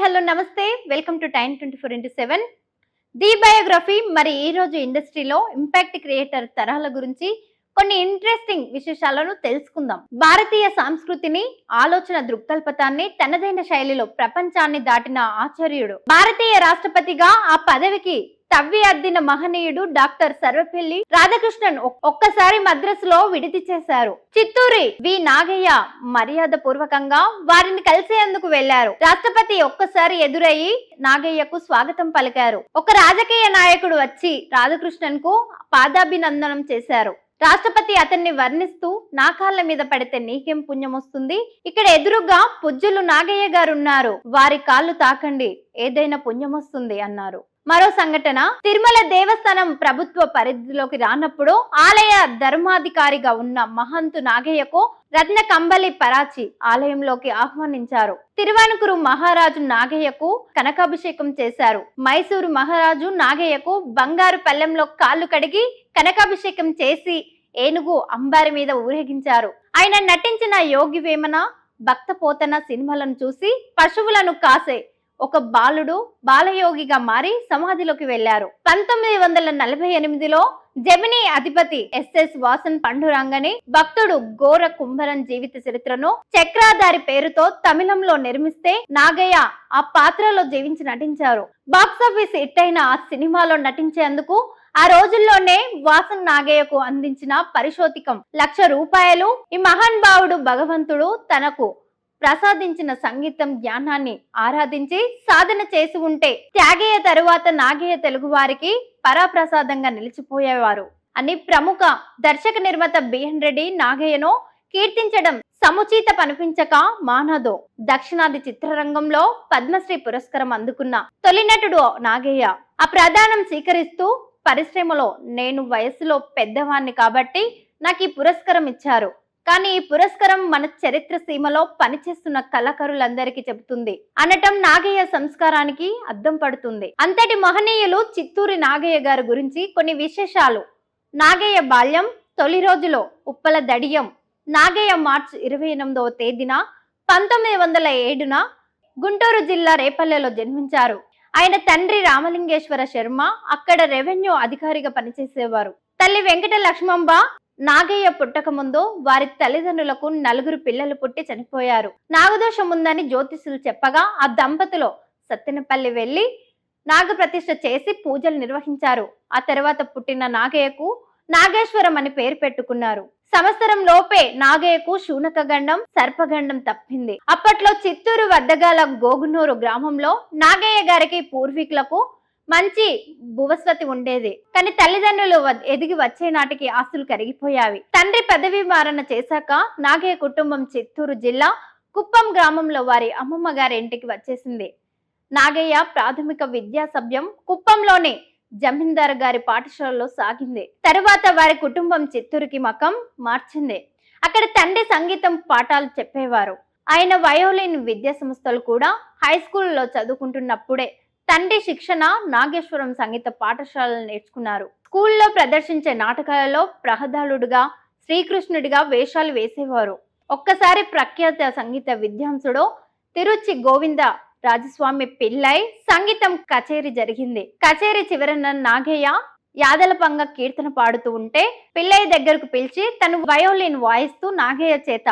Hello నమస్తే, welcome to time 24x7 the biography. మరి ఈ రోజు ఇండస్ట్రీలో ఇంపాక్ట్ క్రియేటర్ తరాల గురించి కొన్ని ఇంట్రెస్టింగ్ విశేషాలను తెలుసుకుందాం. భారతీయ సంస్కృతిని, ఆలోచన దృక్పథాన్ని తనదైన శైలిలో ప్రపంచాన్ని దాటిన ఆచార్యుడు, భారతీయ రాష్ట్రపతిగా ఆ పదవికి తవ్వి అద్దిన మహనీయుడు డాక్టర్ సర్వపల్లి రాధాకృష్ణన్ ఒక్కసారి మద్రాసులో విడిది చేశారు. చిత్తూరి వి నాగయ్య మర్యాద పూర్వకంగా వారిని కలిసేందుకు వెళ్లారు. రాష్ట్రపతి ఒక్కసారి ఎదురయ్యి నాగయ్యకు స్వాగతం పలికారు. ఒక రాజకీయ నాయకుడు వచ్చి రాధాకృష్ణన్ కు పాదాభినందనం చేశారు. రాష్ట్రపతి అతన్ని వర్ణిస్తూ, నా కాళ్ళ మీద పడితే నీకేం పుణ్యం వస్తుంది, ఇక్కడ ఎదురుగా పుజ్జులు నాగయ్య గారున్నారు, వారి కాళ్ళు తాకండి, ఏదైనా పుణ్యం వస్తుంది అన్నారు. మరో సంఘటన, తిరుమల దేవస్థానం ప్రభుత్వ పరిధిలోకి రానప్పుడు ఆలయ ధర్మాధికారిగా ఉన్న మహంతు నాగయ్యకు రత్న కంబలి పరాచి ఆలయంలోకి ఆహ్వానించారు. తిరువానుకూరు మహారాజు నాగయ్యకు కనకాభిషేకం చేశారు. మైసూరు మహారాజు నాగయ్యకు బంగారు పల్లెంలో కాళ్ళు కడిగి కనకాభిషేకం చేసి ఏనుగు అంబారి మీద ఊరేగించారు. ఆయన నటించిన యోగి వేమన, భక్త పోతన సినిమాలను చూసి పశువులను కాసే ఒక బాలుడు బాలయోగిగా మారి సమాధిలోకి వెళ్లారు. 1948లో జెమిని అధిపతి ఎస్ఎస్ వాసన్ పండురంగని భక్తుడు ఘోర కుంభరన్ జీవిత చరిత్రను చక్రాధారి పేరుతో తమిళంలో నిర్మిస్తే నాగయ్య ఆ పాత్రలో జీవించి నటించారు. బాక్సాఫీస్ హిట్ అయిన ఆ సినిమాలో నటించేందుకు ఆ రోజుల్లోనే వాసన్ నాగయ్యకు అందించిన పరిశోధికం ₹1,00,000. ఈ మహానుభావుడు భగవంతుడు తనకు ప్రసాదించిన సంగీతం జ్ఞానాన్ని ఆరాధించి సాధన చేసి ఉంటే త్యాగయ్య తరువాత నాగయ్య తెలుగు వారికి పరాప్రసాదంగా నిలిచిపోయేవారు అని ప్రముఖ దర్శక నిర్మాత బిఎన్ రెడ్డి నాగయ్యను కీర్తించడం సముచిత పనిపించక మానదో. దక్షిణాది చిత్రరంగంలో పద్మశ్రీ పురస్కారం అందుకున్న తొలి నటుడు నాగయ్య. ఆ ప్రదానం స్వీకరిస్తూ, పరిశ్రమలో నేను వయసులో పెద్దవాణ్ణి కాబట్టి నాకు ఈ పురస్కారం ఇచ్చారు, కానీ ఈ పురస్కారం మన చరిత్ర సీమలో పనిచేస్తున్న కళాకారులందరికీ చెబుతుంది అనటం నాగయ్య సంస్కారానికి అద్దం పడుతుంది. అంతటి మహనీయులు చిత్తూరి నాగయ్య గారి గురించి కొన్ని విశేషాలు. నాగయ్య బాల్యం. తొలి రోజులో ఉప్పల దడియం. నాగయ్య మార్చి 28వ తేదీన 1907న గుంటూరు జిల్లా రేపల్లెలో జన్మించారు. ఆయన తండ్రి రామలింగేశ్వర శర్మ అక్కడ రెవెన్యూ అధికారిగా పనిచేసేవారు. తల్లి వెంకట లక్ష్మంబ. నాగయ్య పుట్టక ముందు వారి తల్లిదండ్రులకు 4 పిల్లలు పుట్టి చనిపోయారు. నాగదోషం ఉందని జ్యోతిషులు చెప్పగా ఆ దంపతులు సత్తెనపల్లి వెళ్లి నాగప్రతిష్ఠ చేసి పూజలు నిర్వహించారు. ఆ తర్వాత పుట్టిన నాగయ్యకు నాగేశ్వరం అని పేరు పెట్టుకున్నారు. సంవత్సరం లోపే నాగయ్యకు శూనకగండం, సర్పగండం తప్పింది. అప్పట్లో చిత్తూరు వద్దగాల గోగునూరు గ్రామంలో నాగయ్య గారికి పూర్వీకులకు మంచి భువస్వతి ఉండేది. కానీ తల్లిదండ్రులు ఎదిగి వచ్చే నాటికి ఆస్తులు కరిగిపోయావి. తండ్రి పదవి మారణ చేశాక నాగయ్య కుటుంబం చిత్తూరు జిల్లా కుప్పం గ్రామంలో వారి అమ్మమ్మ గారి ఇంటికి వచ్చేసింది. నాగయ్య ప్రాథమిక విద్యా సభ్యం కుప్పంలోని జమీందార్ గారి పాఠశాలలో సాగింది. తరువాత వారి కుటుంబం చిత్తూరుకి మకం మార్చింది. అక్కడ తండ్రి సంగీతం పాఠాలు చెప్పేవారు. ఆయన వయోలిన్ విద్యా సంస్థలు కూడా హై స్కూల్లో చదువుకుంటున్నప్పుడే తండ్రి శిక్షణ నాగేశ్వరం సంగీత పాఠశాలను నేర్చుకున్నారు. స్కూల్లో ప్రదర్శించే నాటకాలలో ప్రహ్లాదుడిగా, శ్రీకృష్ణుడిగా వేషాలు వేసేవారు. ఒక్కసారి ప్రఖ్యాత సంగీత విద్వాంసుడు తిరుచి గోవింద రాజస్వామి పిల్లై సంగీతం కచేరీ జరిగింది. కచేరీ చివరన నాగయ్య యాదలపంగ కీర్తన పాడుతూ ఉంటే పిల్లయ్య దగ్గరకు పిలిచి తను వయోలిన్ వాయిస్తూ నాగయ్య చేత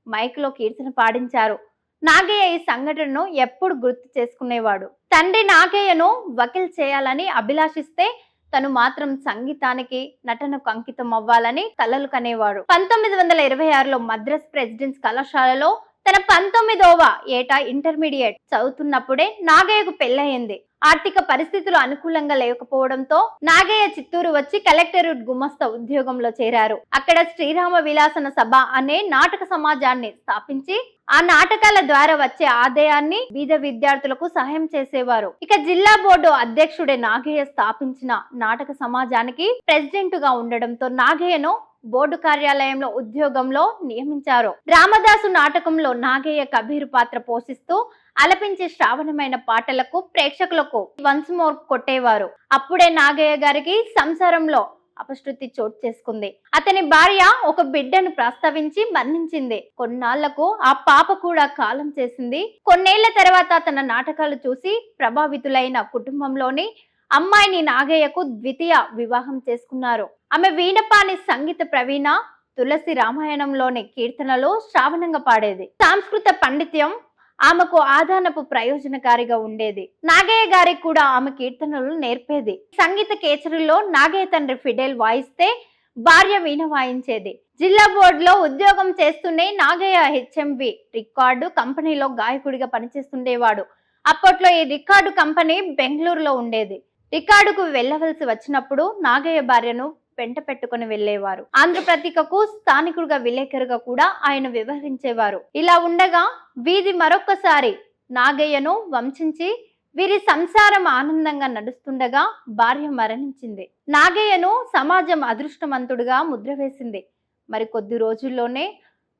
మైక్ లో కీర్తన పాడించారు. నాగయ్య ఈ సంఘటనను ఎప్పుడు గుర్తు చేసుకునేవాడు. తండ్రి నాగయ్యను వకీల్ చేయాలని అభిలాషిస్తే తను మాత్రం సంగీతానికి, నటనకు అంకితం అవ్వాలని కలలు కనేవాడు. 1926లో మద్రాస్ ప్రెసిడెంట్స్ కళాశాలలో తన 19వ ఏట ఇంటర్మీడియట్ చదువుతున్నప్పుడే నాగయ్యకు పెళ్లయింది. ఆర్థిక పరిస్థితులు అనుకూలంగా లేకపోవడంతో నాగయ్య చిత్తూరు వచ్చి కలెక్టరేట్ గుమస్తా ఉద్యోగంలో చేరారు. అక్కడ శ్రీరామ విలాసన సభ అనే నాటక సమాజాన్ని స్థాపించి ఆ నాటకాల ద్వారా వచ్చే ఆదాయాన్ని బీద విద్యార్థులకు సహాయం చేసేవారు. ఇక జిల్లా బోర్డు అధ్యక్షుడే నాగయ్య స్థాపించిన నాటక సమాజానికి ప్రెసిడెంట్ గా ఉండడంతో నాగయ్యను బోర్డు కార్యాలయంలో ఉద్యోగంలో నియమించారు. రామదాసు నాటకంలో నాగయ్య కబీరు పాత్ర పోషిస్తూ అలపించే శ్రావణమైన పాటలకు ప్రేక్షకులకు వన్స్ మోర్ కొట్టేవారు. అప్పుడే నాగయ్య గారికి సంసారంలో అపశృతి చోటు చేసుకుంది. అతని భార్య ఒక బిడ్డను ప్రస్తావించి మరణించింది. కొన్నాళ్లకు ఆ పాప కూడా కాలం చేసింది. కొన్నేళ్ల తర్వాత తన నాటకాలు చూసి ప్రభావితులైన కుటుంబంలోని అమ్మాయిని నాగయ్యకు ద్వితీయ వివాహం చేసుకున్నారు. ఆమె వీణపాని సంగీత ప్రవీణ, తులసి రామాయణంలోని కీర్తనలు శ్రావణంగా పాడేది. సాంస్కృత పండిత్యం ఆమెకు ఆదానపు ప్రయోజనకారిగా ఉండేది. నాగయ్య గారికి కూడా ఆమె కీర్తనలు నేర్పేది. సంగీత కేచరిలో నాగయ్య తండ్రి ఫిడేల్ వాయిస్తే భార్య వీణ వాయించేది. జిల్లా బోర్డులో ఉద్యోగం చేస్తూనే నాగయ్య హెచ్ఎంవి రికార్డు కంపెనీలో గాయకుడిగా పనిచేస్తుండేవాడు. అప్పట్లో ఈ రికార్డు కంపెనీ బెంగళూరులో ఉండేది. రికార్డుకు వెళ్ళవలసి వచ్చినప్పుడు నాగయ్య భార్యను వెంట పెట్టుకుని వెళ్లేవారు. ఆంధ్రపత్రికకు స్థానికుడిగా విలేకరుగా కూడా ఆయన వ్యవహరించేవారు. ఇలా ఉండగా వీధి మరొక్కసారి నాగయ్యను వంచించి వీరి సంసారం ఆనందంగా నడుస్తుండగా భార్య మరణించింది. నాగయ్యను సమాజం అదృష్టవంతుడిగా ముద్ర వేసింది. మరి కొద్ది రోజుల్లోనే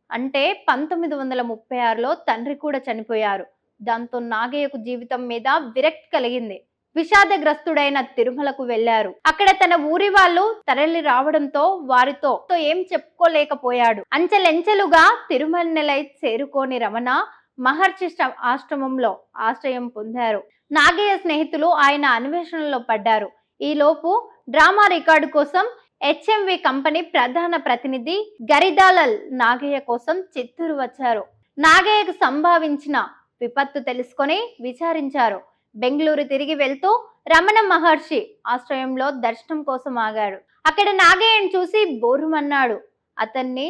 అంటే 1936లో తండ్రి కూడా చనిపోయారు. దాంతో నాగయ్యకు జీవితం మీద విరక్తి కలిగింది. విషాదగ్రస్తుడైన తిరుమలకు వెళ్లారు. అక్కడ తన ఊరి వాళ్ళు తరలి రావడంతో వారితో ఏం చెప్పుకోలేకపోయాడు. అంచెలెంచెలుగా తిరుమలై చేరుకోని రమణ మహర్షి ఆశ్రమంలో ఆశ్రయం పొందారు. నాగయ్య స్నేహితులు ఆయన అన్వేషణలో పడ్డారు. ఈలోపు డ్రామా రికార్డు కోసం హెచ్ఎంవి కంపెనీ ప్రధాన ప్రతినిధి గరిదాలల్ నాగయ్య కోసం చిత్తూరు వచ్చారు. నాగయ్యకు సంభవించిన విపత్తు తెలుసుకొని విచారించారు. బెంగళూరు తిరిగి వెళ్తూ రమణ మహర్షి ఆశ్రయంలో దర్శనం కోసం ఆగాడు. అక్కడ నాగయ్యను చూసి బోరుమన్నాడు. అతన్ని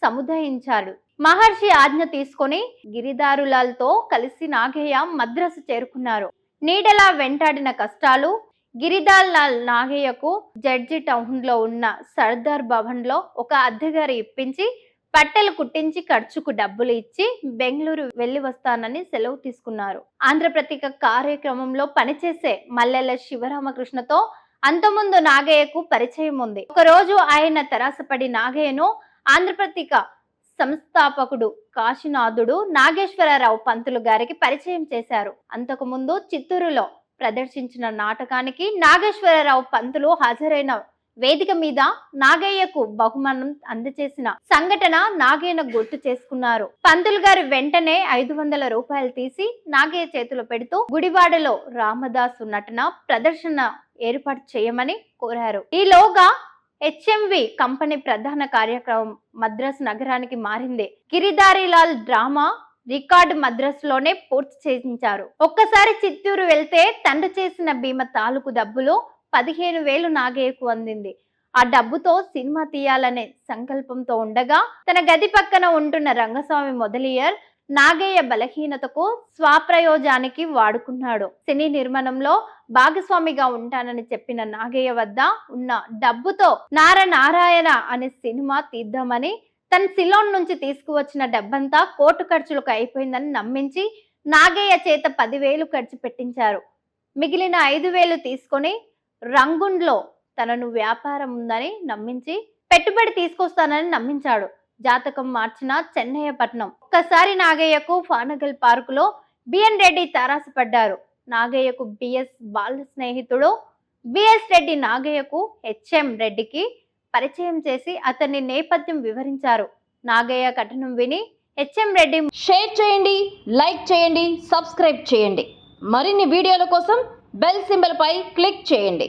సముదాయించాడు. మహర్షి ఆజ్ఞ తీసుకొని గిరిదారులతో కలిసి నాగయ్య మద్రాసు చేరుకున్నారు. నీడలా వెంటాడిన కష్టాలు గిరిదాల్ నాగయ్యకు జడ్జి టౌన్ లో ఉన్న సర్దార్ భవన్ లో ఒక అద్దెగారి ఇప్పించి పట్టెలు కుట్టించి ఖర్చుకు డబ్బులు ఇచ్చి బెంగళూరు వెళ్లి వస్తానని సెలవు తీసుకున్నారు. ఆంధ్రపత్రిక కార్యక్రమంలో పనిచేసే మల్లెల శివరామకృష్ణతో అంతకుముందు నాగయ్యకు పరిచయం ఉంది. ఒకరోజు ఆయన తరాసపడి నాగయ్యను ఆంధ్రపత్రిక సంస్థాపకుడు కాశీనాథుడు నాగేశ్వరరావు పంతులు గారికి పరిచయం చేశారు. అంతకుముందు చిత్తూరులో ప్రదర్శించిన నాటకానికి నాగేశ్వరరావు పంతులు హాజరైన వేదిక మీద నాగయ్యకు బహుమానం అందజేసిన సంఘటన నాగయ్యను గుర్తు చేసుకున్నారు. పంతులు గారు వెంటనే 500 రూపాయలు తీసి నాగయ్య చేతిలో పెడుతూ గుడివాడలో రామదాసు నటన ప్రదర్శన ఏర్పాటు చేయమని కోరారు. ఈలోగా హెచ్ఎంవి కంపెనీ ప్రధాన కార్యక్రమం మద్రాసు నగరానికి మారింది. గిరిధారీలాల్ డ్రామా రికార్డు మద్రాసులోనే పూర్తి చేయించారు. ఒక్కసారి చిత్తూరు వెళ్తే తండ్రి చేసిన బీమా తాలూకు డబ్బులు 15,000 నాగయ్యకు అందింది. ఆ డబ్బుతో సినిమా తీయాలనే సంకల్పంతో ఉండగా తన గది పక్కన ఉంటున్న రంగస్వామి మొదలియర్ నాగయ్య బలహీనతకు స్వప్రయోజనానికి వాడుకున్నాడు. సినీ నిర్మాణంలో భాగస్వామిగా ఉంటానని చెప్పిన నాగయ్య వద్ద ఉన్న డబ్బుతో నారాయణ అనే సినిమా తీద్దామని తన సిలోన్ నుంచి తీసుకువచ్చిన డబ్బంతా కోర్టు ఖర్చులకు అయిపోయిందని నమ్మించి నాగయ్య చేత 10,000 ఖర్చు పెట్టించారు. మిగిలిన 5,000 తీసుకొని రంగుండ్లో తనను వ్యాపారం ఉందని నమ్మించి పెట్టుబడి తీసుకొస్తానని నమ్మించాడు. జాతకం మార్చిన చెన్నయ్యపట్నం. ఒక్కసారి నాగయ్యకు ఫానగల్ పార్కులో బిఎన్ రెడ్డి తారాసపడ్డారు. నాగయ్యకు బిఎస్ బాల స్నేహితుడు బిఎస్ రెడ్డి నాగయ్యకు హెచ్ఎం రెడ్డికి పరిచయం చేసి అతని నేపథ్యం వివరించారు. నాగయ్య కథనం విని హెచ్ఎం రెడ్డి షేర్ చేయండి, లైక్ చేయండి, సబ్స్క్రైబ్ చేయండి. మరిన్ని వీడియోల కోసం బెల్ సింబల్ పై క్లిక్ చేయండి.